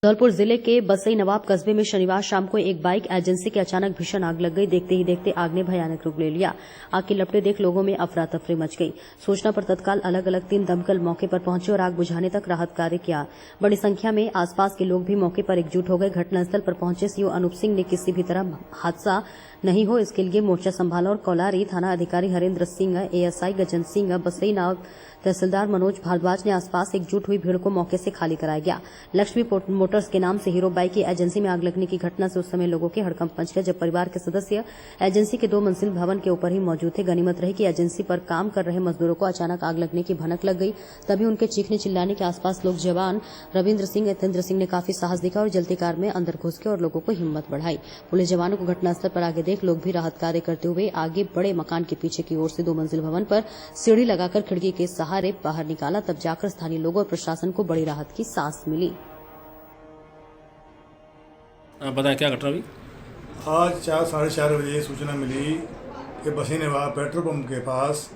धौलपुर जिले के बसई नवाब कस्बे में शनिवार शाम को एक बाइक एजेंसी के अचानक भीषण आग लग गई। देखते ही देखते आग ने भयानक रूप ले लिया। आग की लपटें देख लोगों में अफरा तफरी मच गई। सूचना पर तत्काल अलग अलग 3 दमकल मौके पर पहुंचे और आग बुझाने तक राहत कार्य किया। बड़ी संख्या में आसपास के लोग भी मौके पर एकजुट हो गए। घटनास्थल पर पहुंचे सीओ अनूप सिंह ने किसी भी तरह हादसा नहीं हो इसके लिए मोर्चा संभाला और कोलारी थाना अधिकारी हरेंद्र सिंह, एएसआई गजन सिंह, बसई नायब तहसीलदार मनोज भारद्वाज ने आसपास एकजुट हुई भीड़ को मौके से खाली कराया गया। लक्ष्मी मोटर्स के नाम से हीरो बाइक की एजेंसी में आग लगने की घटना से उस समय लोगों के हड़कंप मच गया। जब परिवार के सदस्य एजेंसी के 2 मंजिल भवन के ऊपर ही मौजूद थे। गनीमत रही कि एजेंसी पर काम कर रहे मजदूरों को अचानक आग लगने की भनक लग गई। तभी उनके चीखने चिल्लाने के आसपास लोग जवान रविंद्र सिंह, यतेंद्र सिंह ने काफी साहस दिखा और जलती कार में अंदर घुस गए और लोगों को हिम्मत बढ़ाई। पुलिस जवानों को घटनास्थल पर आगे देख लोग भी राहत कार्य करते हुए आगे बड़े। मकान के पीछे की ओर से 2 मंजिल भवन पर सीढ़ी लगाकर खिड़की के सहारे बाहर निकाला। तब जाकर स्थानीय लोगों और प्रशासन को बड़ी राहत की सांस मिली। आप बताएं क्या घटना हुई? आज 4-4:30 बजे सूचना मिली कि बसई नवाब पेट्रोल पंप के पास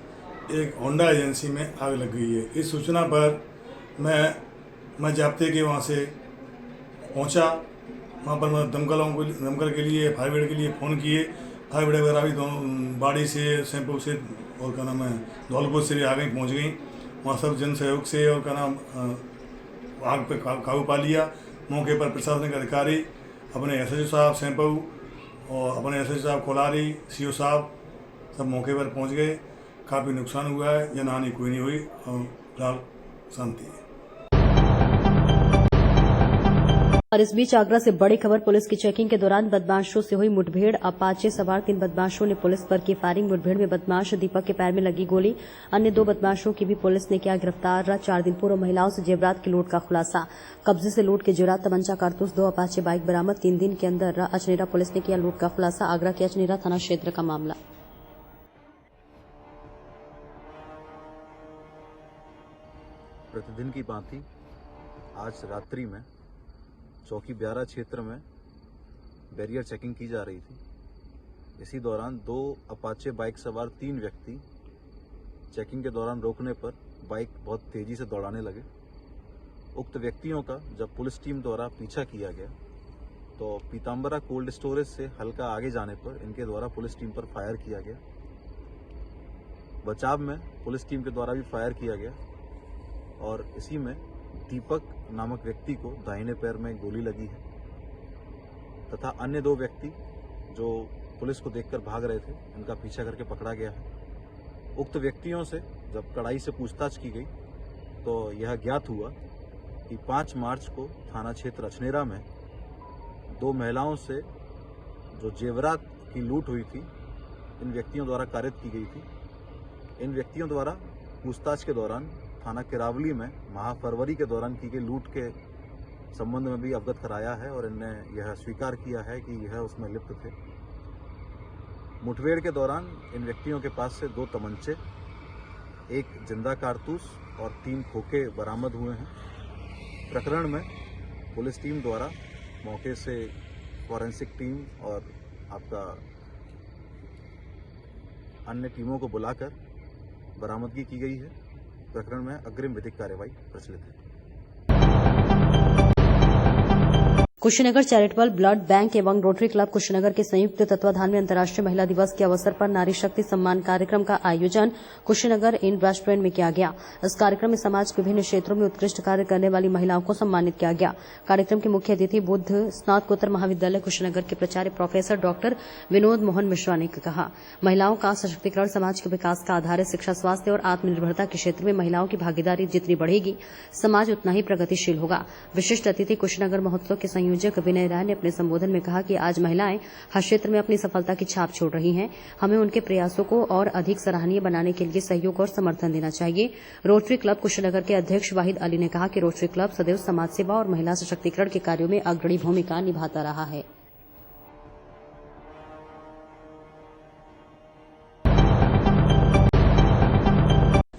एक होंडा एजेंसी में आग लग गई है। इस सूचना पर मैं जाब्ते के वहाँ से पहुँचा। वहाँ पर मैं दमकल के लिए, फायर ब्रिगेड के लिए फ़ोन किए। फायर ब्रिगेड वगैरह भी दोनों बाड़ी से, सैंपल से और क्या नाम है धौलपुर से भी आ गई, पहुँच गई। वहाँ सब जन सहयोग से और क्या नाम आग पे काबू पा लिया। मौके पर प्रशासनिक अधिकारी अपने एसएसओ साहब सैंपल और अपने एसएसओ साहब कोलारी, सीओ साहब सब मौके पर पहुंच गए। काफ़ी नुकसान हुआ है, जनहानि कोई नहीं हुई और फिलहाल शांति है। और इस बीच आगरा से बड़ी खबर। पुलिस की चेकिंग के दौरान बदमाशों से हुई मुठभेड़। अपाचे सवार 3 बदमाशों ने पुलिस पर की फायरिंग। मुठभेड़ में बदमाश दीपक के पैर में लगी गोली। अन्य 2 बदमाशों की भी पुलिस ने किया गिरफ्तार। 4 दिन पूर्व महिलाओं से जेवरात की लूट का खुलासा। कब्जे से लूट के जेवरात, तमंचा, कारतूस, 2 अपाचे बाइक बरामद। 3 दिन के अंदर अचनेरा पुलिस ने किया लूट का खुलासा। आगरा के अचनेरा थाना क्षेत्र का मामला। प्रतिदिन की भांति आज रात्रि में चौकी 11 क्षेत्र में बैरियर चेकिंग की जा रही थी। इसी दौरान 2 अपाचे बाइक सवार 3 व्यक्ति चेकिंग के दौरान रोकने पर बाइक बहुत तेजी से दौड़ाने लगे। उक्त व्यक्तियों का जब पुलिस टीम द्वारा पीछा किया गया तो पीताम्बरा कोल्ड स्टोरेज से हल्का आगे जाने पर इनके द्वारा पुलिस टीम पर फायर किया गया। बचाव में पुलिस टीम के द्वारा भी फायर किया गया और इसी में दीपक नामक व्यक्ति को दाहिने पैर में गोली लगी है तथा अन्य 2 व्यक्ति जो पुलिस को देखकर भाग रहे थे इनका पीछा करके पकड़ा गया है। उक्त व्यक्तियों से जब कड़ाई से पूछताछ की गई तो यह ज्ञात हुआ कि 5 मार्च को थाना क्षेत्र अचनेरा में 2 महिलाओं से जो जेवरात की लूट हुई थी इन व्यक्तियों द्वारा कारित की गई थी। इन व्यक्तियों द्वारा पूछताछ के दौरान थाना केरावली में माह फरवरी के दौरान की गई लूट के संबंध में भी अवगत कराया है और इनने यह स्वीकार किया है कि यह उसमें लिप्त थे। मुठभेड़ के दौरान इन व्यक्तियों के पास से 2 तमंचे, 1 जिंदा कारतूस और 3 खोखे बरामद हुए हैं। प्रकरण में पुलिस टीम द्वारा मौके से फॉरेंसिक टीम और आपका अन्य टीमों को बुलाकर बरामदगी की गई है। प्रकरण में अग्रिम विधिक कार्यवाही प्रचलित है। कुशीनगर चैरिटेबल ब्लड बैंक एवं रोटरी क्लब कुशीनगर के संयुक्त तत्वाधान में अंतर्राष्ट्रीय महिला दिवस के अवसर पर नारी शक्ति सम्मान कार्यक्रम का आयोजन कुशीनगर इन रेस्टोरेंट में किया गया। इस कार्यक्रम में समाज के विभिन्न क्षेत्रों में उत्कृष्ट कार्य करने वाली महिलाओं को सम्मानित किया गया। कार्यक्रम के मुख्य अतिथि बुद्ध स्नातकोत्तर महाविद्यालय कुशीनगर के प्राचार्य प्रोफेसर डॉक्टर विनोद मोहन मिश्रा ने कहा, महिलाओं का सशक्तिकरण समाज के विकास का आधार है। शिक्षा, स्वास्थ्य और आत्मनिर्भरता के क्षेत्र में महिलाओं की भागीदारी जितनी बढ़ेगी समाज उतना ही प्रगतिशील होगा। विशिष्ट अतिथि कुशीनगर महोत्सव के संयोजक विनय राय ने अपने संबोधन में कहा कि आज महिलाएं हर क्षेत्र में अपनी सफलता की छाप छोड़ रही हैं। हमें उनके प्रयासों को और अधिक सराहनीय बनाने के लिए सहयोग और समर्थन देना चाहिए। रोटरी क्लब कुशीनगर के अध्यक्ष वाहिद अली ने कहा कि रोटरी क्लब सदैव समाज सेवा और महिला सशक्तिकरण के कार्यों में अग्रणी भूमिका निभाता रहा है।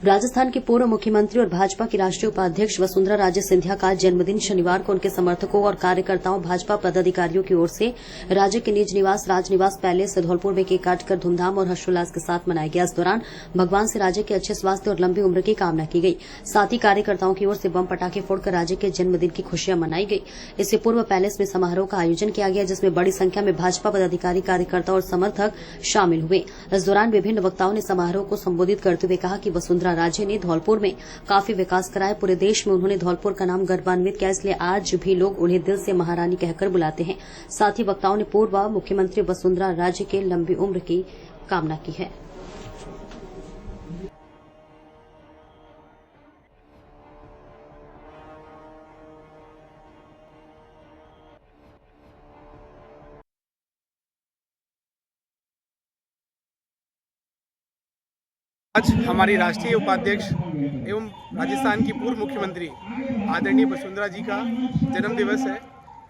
राजस्थान के पूर्व मुख्यमंत्री और भाजपा की राष्ट्रीय उपाध्यक्ष वसुंधरा राजे सिंधिया का जन्मदिन शनिवार को उनके समर्थकों और कार्यकर्ताओं भाजपा पदाधिकारियों की ओर से राज्य के निज निवास राजनिवास पैलेस धौलपुर में केक काटकर धूमधाम और हर्षोल्लास के साथ मनाया गया। इस दौरान भगवान से राज्य के अच्छे स्वास्थ्य और लंबी उम्र की कामना की गई। साथ ही कार्यकर्ताओं की ओर से बम पटाखे फोड़कर राज्य के जन्मदिन की खुशियां मनाई गई। इससे पूर्व पैलेस में समारोह का आयोजन किया गया, जिसमें बड़ी संख्या में भाजपा पदाधिकारी, कार्यकर्ता और समर्थक शामिल हुए। इस दौरान विभिन्न वक्ताओं ने समारोह को संबोधित करते हुए कहा कि वसुंधरा राजे ने धौलपुर में काफी विकास कराया। पूरे देश में उन्होंने धौलपुर का नाम गौरवान्वित किया, इसलिए आज भी लोग उन्हें दिल से महारानी कहकर बुलाते हैं। साथ ही वक्ताओं ने पूर्व मुख्यमंत्री वसुंधरा राजे के लंबी उम्र की कामना की है। आज हमारी राष्ट्रीय उपाध्यक्ष एवं राजस्थान की पूर्व मुख्यमंत्री आदरणीय वसुंधरा जी का जन्म दिवस है।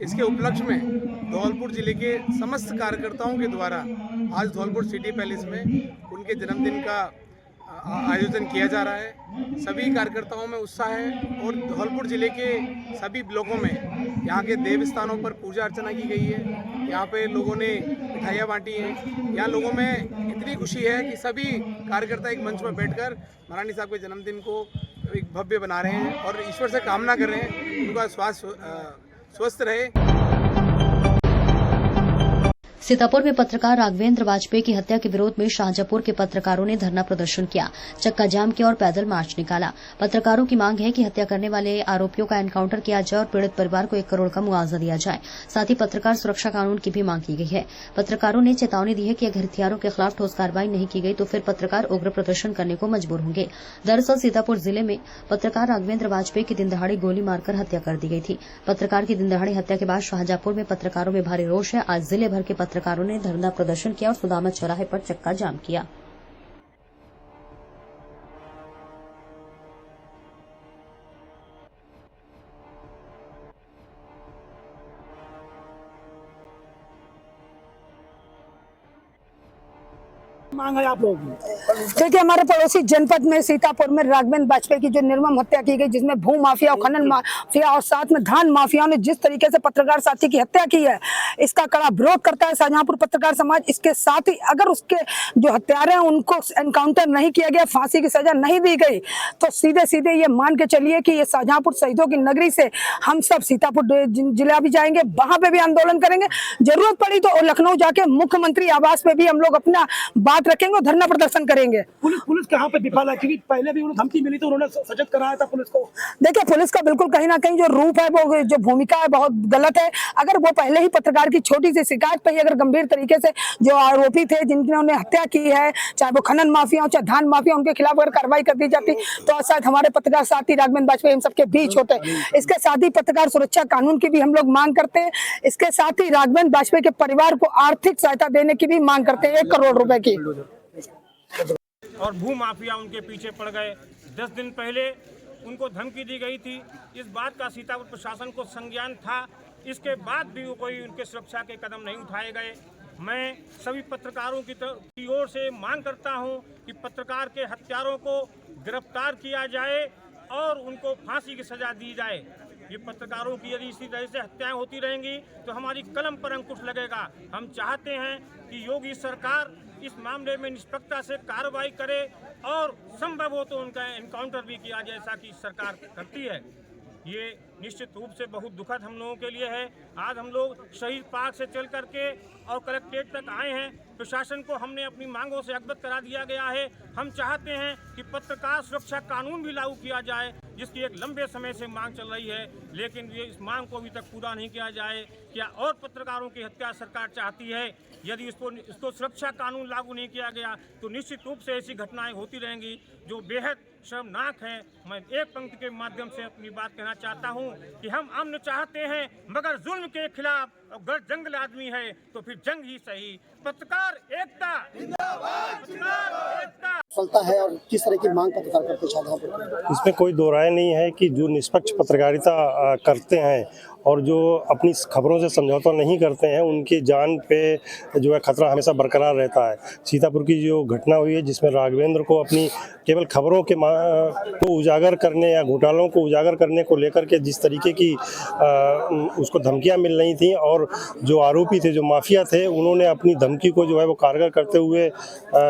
इसके उपलक्ष्य में धौलपुर जिले के समस्त कार्यकर्ताओं के द्वारा आज धौलपुर सिटी पैलेस में उनके जन्मदिन का आयोजन किया जा रहा है। सभी कार्यकर्ताओं में उत्साह है और धौलपुर जिले के सभी ब्लॉकों में यहाँ के देव स्थानों पर पूजा अर्चना की गई है। यहाँ पे लोगों ने मिठाइयाँ बांटी हैं। यहाँ लोगों में इतनी खुशी है कि सभी कार्यकर्ता एक मंच पर बैठकर महारानी साहब के जन्मदिन को एक भव्य बना रहे हैं और ईश्वर से कामना कर रहे हैं उनका स्वास्थ्य स्वस्थ रहे। सीतापुर में पत्रकार राघवेंद्र वाजपेयी की हत्या के विरोध में शाहजहांपुर के पत्रकारों ने धरना प्रदर्शन किया, चक्का जाम किया और पैदल मार्च निकाला। पत्रकारों की मांग है कि हत्या करने वाले आरोपियों का एनकाउंटर किया जाए और पीड़ित परिवार को 1 करोड़ का मुआवजा दिया जाए। साथ ही पत्रकार सुरक्षा कानून की भी मांग की गई है। पत्रकारों ने चेतावनी दी है कि अगर हथियारों के खिलाफ ठोस कार्रवाई नहीं की गई तो फिर पत्रकार उग्र प्रदर्शन करने को मजबूर होंगे। दरअसल सीतापुर जिले में पत्रकार राघवेंद्र वाजपेयी की दिन दहाड़ी गोली मारकर हत्या कर दी गई थी। पत्रकार की दिन दहाड़ी हत्या के बाद शाहजहांपुर में पत्रकारों में भारी रोष है। आज जिले भर के पत्रकारों ने धरना प्रदर्शन किया और सुदामा चौराहे पर चक्का जाम किया। मांग है आप लोगों की? देखिए, हमारे पड़ोसी जनपद में सीतापुर में राघवेंद्र वाजपेयी की जो निर्मम हत्या की गई, जिसमें भू माफिया और खनन माफिया और साथ में धान माफियाओं ने जिस तरीके से पत्रकार साथी की हत्या की है, इसका कड़ा विरोध करता है शाहजहांपुर पत्रकार समाज। इसके साथ ही अगर उसके जो हत्यारे हैं उनको एनकाउंटर नहीं किया गया, फांसी की सजा नहीं दी गई, तो सीधे सीधे ये मान के चलिए कि ये शाहजहांपुर शहीदों की नगरी से हम सब सीतापुर जिला भी जाएंगे, वहां पे भी आंदोलन करेंगे। जरूरत पड़ी तो लखनऊ जाके मुख्यमंत्री आवास पे भी हम लोग अपना बात रखेंगे और धरना प्रदर्शन करेंगे। पुलिस कहाँ पे विफल है? क्योंकि पहले भी उन्हें धमकी मिली तो उन्होंने सचेत कराया था पुलिस को। देखिए, पुलिस का बिल्कुल कहीं ना कहीं जो रूप है, वो जो भूमिका है, बहुत गलत है। अगर वो पहले ही पत्रकार की छोटी सी शिकायत पे ही अगर गंभीर तरीके से जो आरोपी थे जिन्होंने हत्या की है, चाहे वो खनन माफिया हो चाहे धान माफिया, उनके खिलाफ अगर कार्रवाई कर दी जाती तो शायद हमारे पत्रकार साथी राघवेंद्र वाजपेयी हम सबके बीच होते। इसके साथ ही पत्रकार सुरक्षा कानून की भी हम लोग मांग करते हैं। इसके साथ ही राघवेंद्र वाजपेयी के परिवार को आर्थिक सहायता देने की भी मांग करते हैं, 1 करोड़ रुपए की। और भू माफिया उनके पीछे पड़ गए। 10 दिन पहले उनको धमकी दी गई थी। इस बात का सीतापुर प्रशासन को संज्ञान था, इसके बाद भी कोई उनके सुरक्षा के कदम नहीं उठाए गए। मैं सभी पत्रकारों की ओर से मांग करता हूं कि पत्रकार के हत्यारों को गिरफ्तार किया जाए और उनको फांसी की सजा दी जाए। ये पत्रकारों की यदि इसी तरह से हत्याएं होती रहेंगी तो हमारी कलम पर अंकुश लगेगा। हम चाहते हैं कि योगी सरकार इस मामले में निष्पक्षता से कार्रवाई करे और संभव हो तो उनका एनकाउंटर भी किया जाए, जैसा कि सरकार करती है। ये निश्चित रूप से बहुत दुखद हम लोगों के लिए है। आज हम लोग शहीद पार्क से चल करके और कलेक्ट्रेट तक आए हैं। प्रशासन को हमने अपनी मांगों से अवगत करा दिया गया है। हम चाहते हैं कि पत्रकार सुरक्षा कानून भी लागू किया जाए, जिसकी एक लंबे समय से मांग चल रही है, लेकिन ये इस मांग को अभी तक पूरा नहीं किया जाए। क्या और पत्रकारों की हत्या सरकार चाहती है? यदि इसको सुरक्षा कानून लागू नहीं किया गया तो निश्चित रूप से ऐसी घटनाएं होती रहेंगी जो बेहद शर्मनाक है। मैं एक पंक्ति के माध्यम से अपनी बात कहना चाहता हूं कि हम अमन चाहते हैं मगर जुल्म के खिलाफ अगर जंगल आदमी है तो फिर जंग ही सही। पत्रकार एकता जिंदाबाद, पत्रकार एकता। सफलता है और किस तरह की मांग पत्रकार करते शाहजहांपुर? इसमें कोई दो राय नहीं है कि जो निष्पक्ष पत्रकारिता करते हैं और जो अपनी खबरों से समझौता नहीं करते हैं उनकी जान पे जो है खतरा हमेशा बरकरार रहता है। सीतापुर की जो घटना हुई है जिसमें राघवेंद्र को अपनी केवल खबरों के को उजागर करने या घोटालों को उजागर करने को लेकर के जिस तरीके की उसको धमकियां मिल रही थी और जो आरोपी थे, जो माफिया थे, उन्होंने अपनी धमकी को जो है वो कारगर करते हुए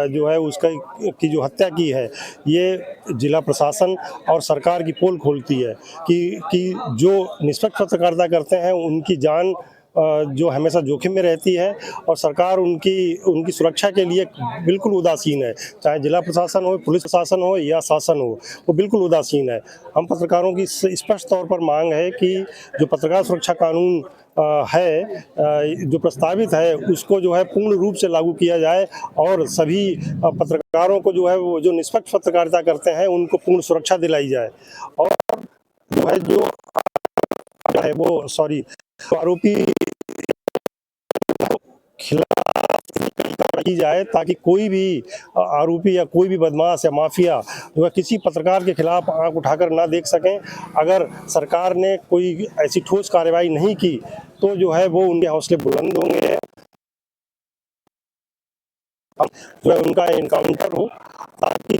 जो है उसका की जो हत्या की है, ये जिला प्रशासन और सरकार की पोल खोलती है कि जो निष्पक्ष पत्रकारिता करते हैं उनकी जान जो हमेशा जोखिम में रहती है और सरकार उनकी सुरक्षा के लिए बिल्कुल उदासीन है। चाहे जिला प्रशासन हो, पुलिस प्रशासन हो या शासन हो, वो बिल्कुल उदासीन है। हम पत्रकारों की स्पष्ट तौर पर मांग है कि जो पत्रकार सुरक्षा कानून है जो प्रस्तावित है उसको जो है पूर्ण रूप से लागू किया जाए और सभी पत्रकारों को जो है वो जो निष्पक्ष पत्रकारिता करते हैं उनको पूर्ण सुरक्षा दिलाई जाए और जो है जो है वो आरोपी खिलाफ की जाए ताकि कोई भी आरोपी या कोई भी बदमाश या माफिया जो है किसी पत्रकार के खिलाफ आंख उठाकर ना देख सकें। अगर सरकार ने कोई ऐसी ठोस कार्रवाई नहीं की तो जो है वो उनके हौसले बुलंद होंगे, जो है उनका एनकाउंटर हो ताकि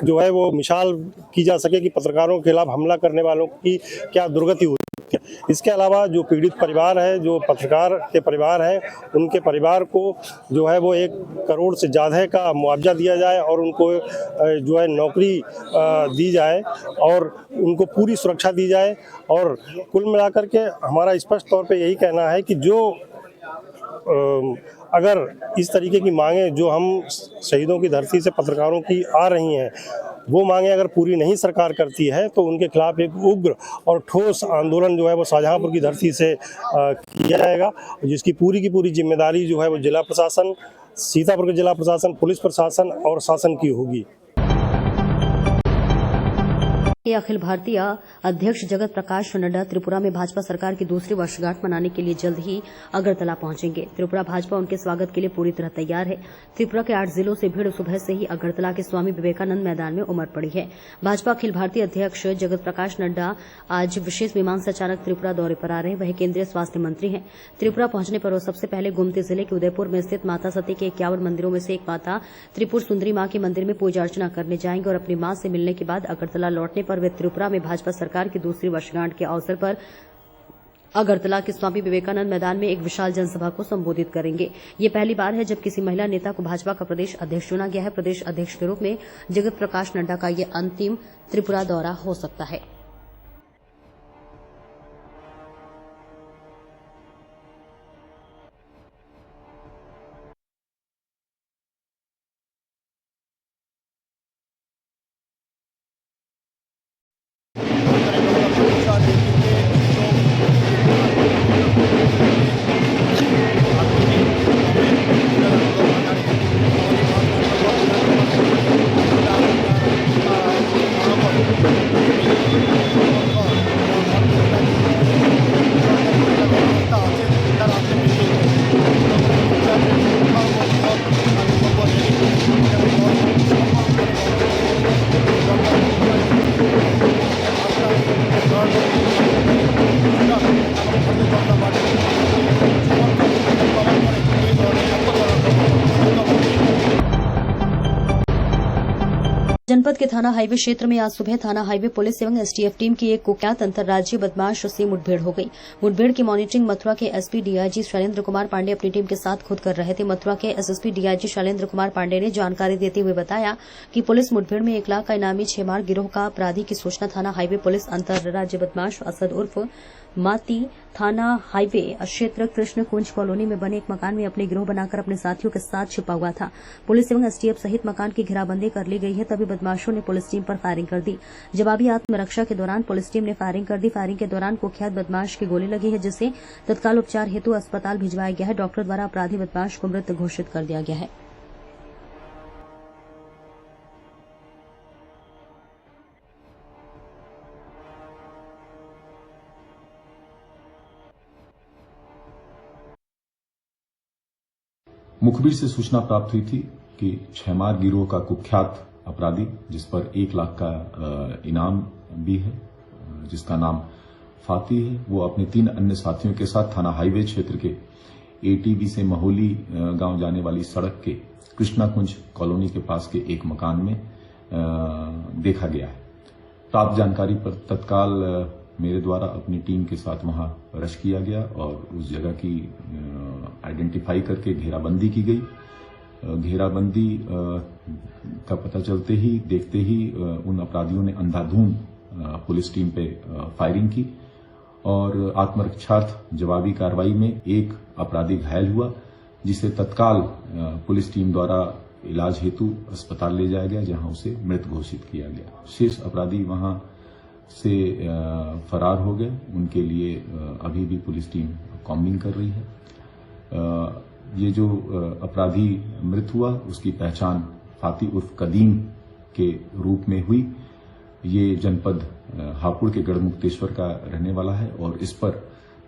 जो है वो मिसाल की जा सके कि पत्रकारों के खिलाफ हमला करने वालों की क्या दुर्गति होती है। इसके अलावा जो पीड़ित परिवार है, जो पत्रकार के परिवार हैं, उनके परिवार को जो है वो 1 करोड़ से ज़्यादा का मुआवजा दिया जाए और उनको जो है नौकरी दी जाए और उनको पूरी सुरक्षा दी जाए। और कुल मिलाकर के हमारा स्पष्ट तौर पे यही कहना है कि जो अगर इस तरीके की मांगें जो हम शहीदों की धरती से पत्रकारों की आ रही हैं, वो मांगें अगर पूरी नहीं सरकार करती है तो उनके खिलाफ एक उग्र और ठोस आंदोलन जो है वो शाहजहांपुर की धरती से किया जाएगा, जिसकी पूरी की पूरी जिम्मेदारी जो है वो जिला प्रशासन, सीतापुर के जिला प्रशासन, पुलिस प्रशासन और शासन की होगी। अखिल भारतीय अध्यक्ष जगत प्रकाश नड्डा त्रिपुरा में भाजपा सरकार की दूसरी वर्षगांठ मनाने के लिए जल्द ही अगरतला पहुंचेंगे। त्रिपुरा भाजपा उनके स्वागत के लिए पूरी तरह तैयार है। त्रिपुरा के 8 जिलों से भीड़ सुबह से ही अगरतला के स्वामी विवेकानंद मैदान में उमड़ पड़ी है। भाजपा अखिल भारतीय अध्यक्ष जगत प्रकाश नड्डा आज विशेष विमान से अचानक त्रिपुरा दौरे पर आ रहे हैं। वह केंद्रीय स्वास्थ्य मंत्री हैं। त्रिपुरा पहुंचने पर वो सबसे पहले गोमती जिले के उदयपुर में स्थित माता सती के 51 मंदिरों में से एक माता त्रिपुर सुंदरी मां के मंदिर में पूजा अर्चना करने जाएंगे और अपनी मां से मिलने के बाद अगरतला लौटने पर वे त्रिपुरा में भाजपा सरकार की दूसरी वर्षगांठ के अवसर पर अगरतला के स्वामी विवेकानंद मैदान में एक विशाल जनसभा को संबोधित करेंगे। ये पहली बार है जब किसी महिला नेता को भाजपा का प्रदेश अध्यक्ष चुना गया है। प्रदेश अध्यक्ष के रूप में जगत प्रकाश नड्डा का ये अंतिम त्रिपुरा दौरा हो सकता है। जनपद के थाना हाईवे क्षेत्र में आज सुबह थाना हाईवे पुलिस एवं एसटीएफ टीम की एक कुख्यात अंतर्राज्यीय बदमाश से मुठभेड़ हो गई। मुठभेड़ की मॉनिटरिंग मथुरा के एसपी डीआईजी शैलेंद्र कुमार पांडे अपनी टीम के साथ खुद कर रहे थे। मथुरा के एसएसपी डीआईजी शैलेंद्र कुमार पांडे ने जानकारी देते हुए बताया कि पुलिस मुठभेड़ में 1 लाख का इनामी 6 मार गिरोह का अपराधी की सूचना थाना हाईवे पुलिस अंतर्राज्यीय बदमाश असद उर्फ माती थाना हाईवे क्षेत्र कृष्ण कुंज कॉलोनी में बने एक मकान में अपने गिरोह बनाकर अपने साथियों के साथ छिपा हुआ था। पुलिस एवं एसटीएफ सहित मकान की घेराबंदी कर ली गई है। तभी बदमाशों ने पुलिस टीम पर फायरिंग कर दी। जवाबी आत्मरक्षा के दौरान पुलिस टीम ने फायरिंग कर दी। फायरिंग के दौरान कुख्यात बदमाश की गोली लगी है, जिसे तत्काल उपचार हेतु अस्पताल भिजवाया गया है। डॉक्टर द्वारा अपराधी बदमाश को मृत घोषित कर दिया गया है। मुखबिर से सूचना प्राप्त हुई थी कि छैमार गिरोह का कुख्यात अपराधी, जिस पर 1 लाख का इनाम भी है, जिसका नाम फाती है, वो अपने 3 अन्य साथियों के साथ थाना हाईवे क्षेत्र के एटीबी से महोली गांव जाने वाली सड़क के कृष्णा कुंज कॉलोनी के पास के एक मकान में देखा गया है। प्राप्त जानकारी पर तत्काल मेरे द्वारा अपनी टीम के साथ वहां रश किया गया और उस जगह की आइडेंटिफाई करके घेराबंदी की गई। घेराबंदी का पता चलते ही देखते ही उन अपराधियों ने अंधाधुंध पुलिस टीम पे फायरिंग की और आत्मरक्षार्थ जवाबी कार्रवाई में एक अपराधी घायल हुआ, जिसे तत्काल पुलिस टीम द्वारा इलाज हेतु अस्पताल ले जाया गया, जहां उसे मृत घोषित किया गया। शेष अपराधी वहां से फरार हो गए। उनके लिए अभी भी पुलिस टीम कॉम्बिंग कर रही है। ये जो अपराधी मृत हुआ उसकी पहचान फाती उर्फ कदीम के रूप में हुई। ये जनपद हापुड़ के गढ़मुक्तेश्वर का रहने वाला है और इस पर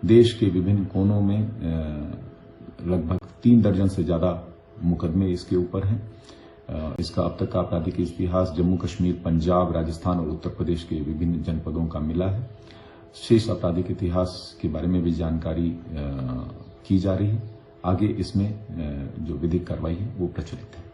देश के विभिन्न कोनों में लगभग 3 दर्जन से ज्यादा मुकदमे इसके ऊपर हैं। इसका अब तक का आपराधिक इतिहास जम्मू कश्मीर, पंजाब, राजस्थान और उत्तर प्रदेश के विभिन्न जनपदों का मिला है। शेष आपराधिक इतिहास के बारे में भी जानकारी की जा रही है। आगे इसमें जो विधिक कार्रवाई है वो प्रचलित है।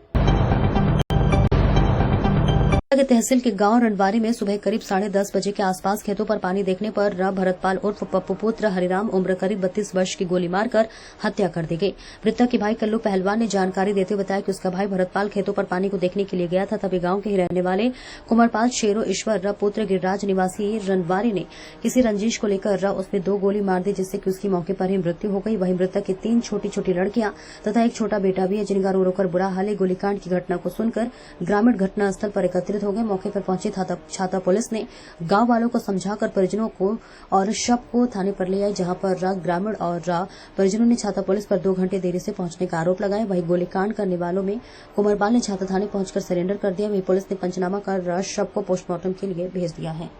के तहसील के गांव रंडवारी में सुबह करीब 10:30 बजे के आसपास खेतों पर पानी देखने पर भरतपाल उर्फ पप्पू पुत्र हरिराम उम्र करीब 32 वर्ष की गोली मारकर हत्या कर दी गई। मृतक के भाई कल्लू पहलवान ने जानकारी देते हुए बताया कि उसका भाई भरतपाल खेतों पर पानी को देखने के लिए गया था। तभी गांव के ही रहने वाले कुंवरपाल शेरो ईश्वर पुत्र गिरिराज निवासी रंडवारी ने किसी रंजिश को लेकर उसमें 2 गोली मार दी, जिससे कि उसकी मौके पर ही मृत्यु हो गई। वहीं मृतक की 3 छोटी छोटी लड़कियां तथा एक छोटा बेटा भी है, जिनका रो रोकर बुरा हाल है। गोलीकांड की घटना को सुनकर ग्रामीण घटनास्थल पर एकत्रित हो गए। मौके पर पहुंची छाता पुलिस ने गांव वालों को समझाकर परिजनों को और शव को थाने पर ले आई, जहां पर ग्रामीण और परिजनों ने छाता पुलिस पर 2 घंटे देरी से पहुंचने का आरोप लगाया। वहीं गोलीकांड करने वालों में कुंवरपाल ने छाता थाने पहुंचकर सरेंडर कर दिया। वहीं पुलिस ने पंचनामा कर शव को पोस्टमार्टम के लिए भेज दिया है।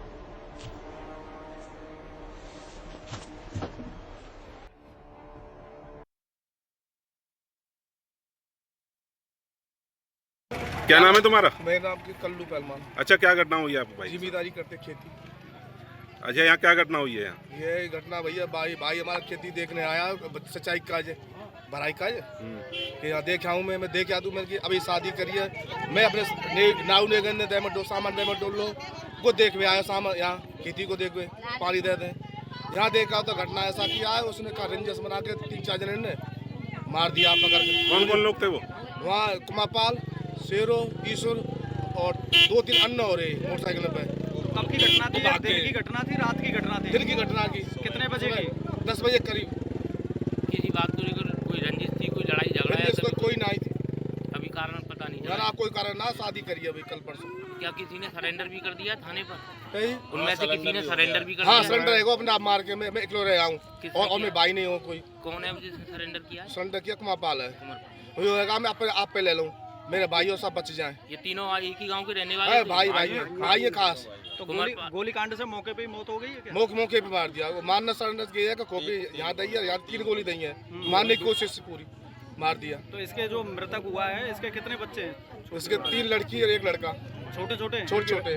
क्या नाम है तुम्हारा? मेरा नाम कल्लू पहलवान। अच्छा, क्या घटना हुई है आपको भाई? जिम्मेदारी करते खेती। अच्छा, यहाँ क्या घटना हुई है? यहाँ ये घटना भैया भाई हमारा खेती देखने आया, सच्चाई काज है, भराई काज कि यहाँ देख आऊँ मैं देख आ दूँ। मैं अभी शादी करी है, मैं अपने नाव ने गंदे दे मत सामान दे मत डोल लो को देख में आया सामान, यहाँ खेती को देख पानी दे दें। यहाँ देखा तो घटना ऐसा किया है, उसने का रंजस बना के 3-4 जने ने मार दिया पकड़ के। कौन कौन लोग थे वो? वहाँ कुमारपाल, शेरो, ईश्वर और 2-3 अन्य हो रहे मोटरसाइकिल पे। कब की घटना थी? दिन की घटना थी, रात की घटना थी? दिन की घटना की। कितने बजे की? 10 बजे करीब। किसी बात को लेकर कोई रंजिश थी, कोई लड़ाई झगड़ा? कोई नहीं थी अभी कारण पता नहीं यार, कोई कारण ना, शादी करी अभी कल परसों। क्या किसी ने सरेंडर भी कर दिया थाने पर? उनमें से किसी ने सरेंडर भी कर दिया? हाँ, दिया? सरेंडर है अपने आप मार के। मैं अकेले रह आऊँ और मैं भाई नहीं हूँ कोई। कौन है जिसने सरेंडर किया? सरेंडर किया कुमारपाल है। वही होगा, मैं आप पे ले लूँ, मेरे भाइयों सब बच जाएं। ये तीनों एक ही गांव के रहने वाले? भाई है खास। तो गोली कांड से मौके पे ही मौत हो गई है क्या? मौके पे मार दिया। वो मारना सरेंडर किया है, खोपड़ी यहाँ दी है, यहाँ 3 गोली दी है, मारने की कोशिश पूरी मार दिया। तो इसके जो मृतक हुआ है, इसके कितने बच्चे हैं? उसके 3 लड़की और 1 लड़का। छोटे छोटे छोटे।